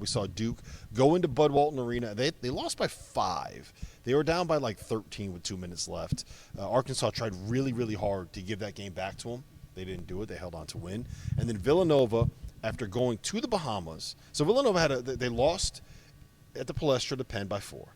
We saw Duke go into Bud Walton Arena. They lost by 5. They were down by like 13 with 2 minutes left. Arkansas tried really, really hard to give that game back to them. They didn't do it. They held on to win. And then Villanova, after going to the Bahamas. So Villanova they lost at the Palestra to Penn by 4.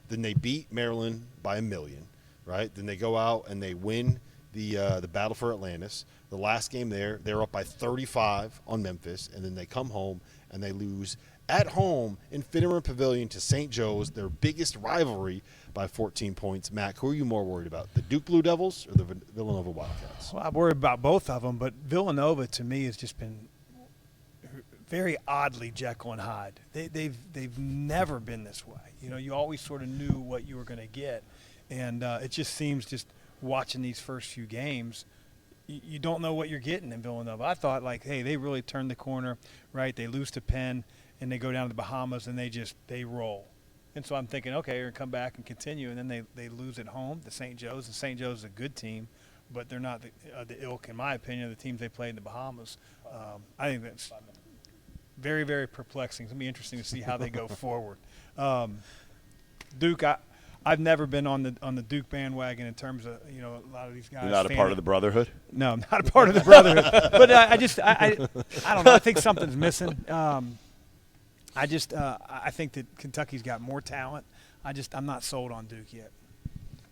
Then they beat Maryland by 1,000,000, right? Then they go out and they win the Battle for Atlantis. The last game there, they're up by 35 on Memphis, and then they come home and they lose at home in Finneran Pavilion to St. Joe's, their biggest rivalry, by 14 points. Mack, who are you more worried about, the Duke Blue Devils or the Villanova Wildcats? Well, I'm worried about both of them, but Villanova to me has just been very oddly Jekyll and Hyde. They've never been this way. You know, you always sort of knew what you were going to get, and it just seems just watching these first few games, you don't know what you're getting in Villanova. I thought, like, hey, they really turned the corner, right? They lose to Penn, and they go down to the Bahamas, and they roll. And so I'm thinking, okay, they're going to come back and continue, and then they lose at home to St. Joe's, and St. Joe's is a good team, but they're not the ilk, in my opinion, of the teams they played in the Bahamas. I think that's very, very perplexing. It's going to be interesting to see how they go forward. Duke, I've never been on the Duke bandwagon in terms of, you know, a lot of these guys. You're not a part of the brotherhood? No, I'm not a part of the brotherhood. But I don't know. I think something's missing. I think that Kentucky's got more talent. I'm not sold on Duke yet.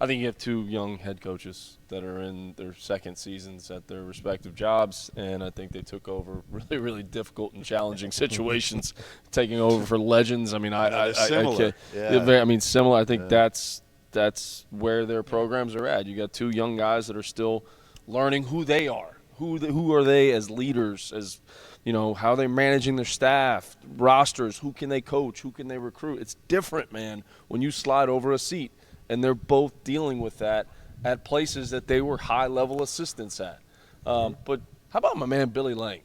I think you have two young head coaches that are in their second seasons at their respective jobs, and I think they took over really, really difficult and challenging situations, taking over for legends. I mean, similar. Similar. I think that's where their programs are at. You got two young guys that are still learning who they are. Who are they as leaders, as you know, how they're managing their staff, rosters, who can they coach, who can they recruit. It's different, man, when you slide over a seat. And they're both dealing with that at places that they were high-level assistants at. But how about my man Billy Lang?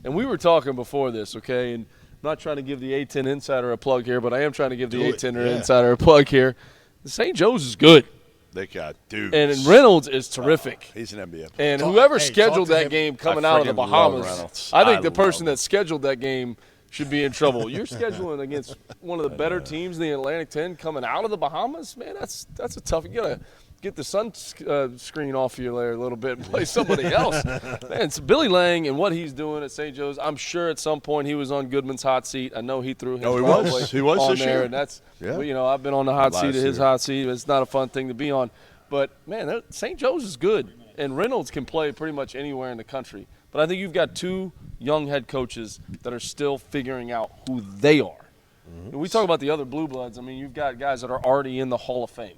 And we were talking before this, okay, and I'm not trying to give the A-10 Insider a plug here, but I am trying to give the A-10 Insider a plug here. The St. Joe's is good. They got dudes. And Reynolds is terrific. He's an NBA player. And whoever scheduled that game coming out of the Bahamas, I think the person that scheduled that game should be in trouble. You're scheduling against one of the better teams in the Atlantic 10 coming out of the Bahamas, man. That's a tough. You gotta get the sun screen off you there a little bit and play somebody else. Man, it's Billy Lang and what he's doing at St. Joe's. I'm sure at some point he was on Goodman's hot seat. I know he threw him. He was on this there, year. and that's you know, I've been on the hot seat of his hot seat. It's not a fun thing to be on, but man, St. Joe's is good, and Reynolds can play pretty much anywhere in the country. But I think you've got two young head coaches that are still figuring out who they are. Mm-hmm. We talk about the other blue bloods. I mean, you've got guys that are already in the Hall of Fame.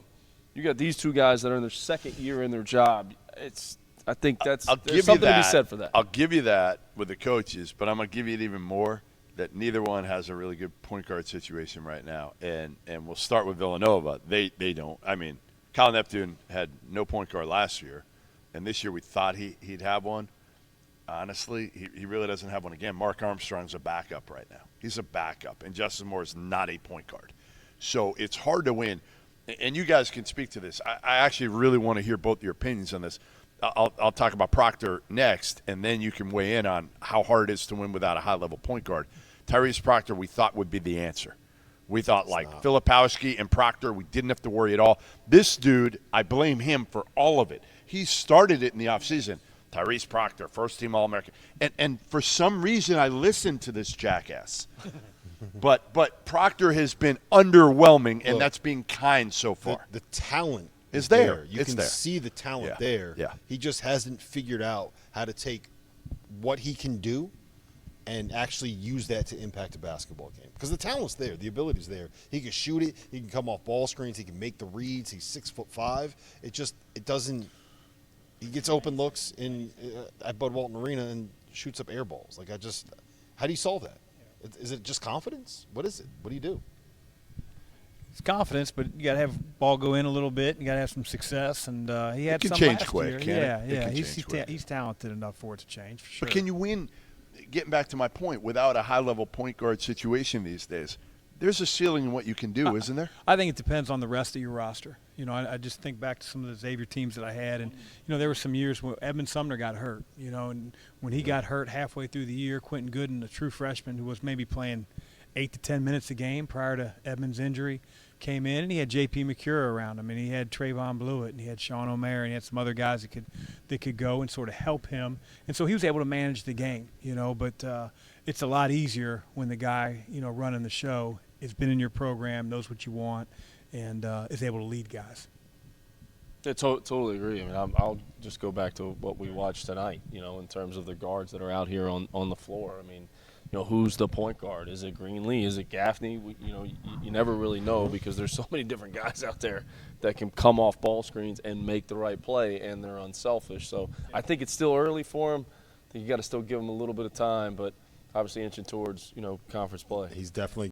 You got these two guys that are in their second year in their job. I think there's something to be said for that. I'll give you that with the coaches, but I'm going to give you it even more that neither one has a really good point guard situation right now. And we'll start with Villanova. They don't. I mean, Kyle Neptune had no point guard last year, and this year we thought he'd have one. Honestly, he really doesn't have one again. Mark Armstrong's a backup right now. He's a backup, and Justin Moore is not a point guard. So it's hard to win. And you guys can speak to this. I actually really want to hear both your opinions on this. I'll talk about Proctor next, and then you can weigh in on how hard it is to win without a high-level point guard. Tyrese Proctor we thought would be the answer. We thought Filipowski and Proctor, we didn't have to worry at all. This dude, I blame him for all of it. He started it in the offseason. Tyrese Proctor, first-team All-American. And for some reason, I listened to this jackass. but Proctor has been underwhelming, and that's being kind so far. The talent is there. You can see the talent there. Yeah. He just hasn't figured out how to take what he can do and actually use that to impact a basketball game. Because the talent's there. The ability's there. He can shoot it. He can come off ball screens. He can make the reads. He's 6'5". It doesn't – he gets open looks at Bud Walton Arena and shoots up air balls. How do you solve that? Is it just confidence? What is it? What do you do? It's confidence, but you got to have ball go in a little bit. You got to have some success, and he had it can some change last quick. year. He's talented enough for it to change. For sure. But can you win? Getting back to my point, without a high-level point guard situation these days, there's a ceiling in what you can do, isn't there? I think it depends on the rest of your roster. You know, I just think back to some of the Xavier teams that I had, and, you know, there were some years when Edmund Sumner got hurt, you know, and when he got hurt halfway through the year, Quentin Gooden, a true freshman who was maybe playing 8 to 10 minutes a game prior to Edmonds' injury. Came in, and he had J.P. McCure around him, and he had Trayvon Blewett, and he had Sean O'Mara, and he had some other guys that could go and sort of help him. And so he was able to manage the game, but it's a lot easier when the guy, running the show has been in your program, knows what you want, and is able to lead guys. I totally agree. I mean, I'll just go back to what we watched tonight, in terms of the guards that are out here on the floor. I mean, who's the point guard? Is it Greenlee? Is it Gaffney? You never really know because there's so many different guys out there that can come off ball screens and make the right play, and they're unselfish. So I think it's still early for him. I think you got to still give him a little bit of time, but obviously inching towards, conference play. He's definitely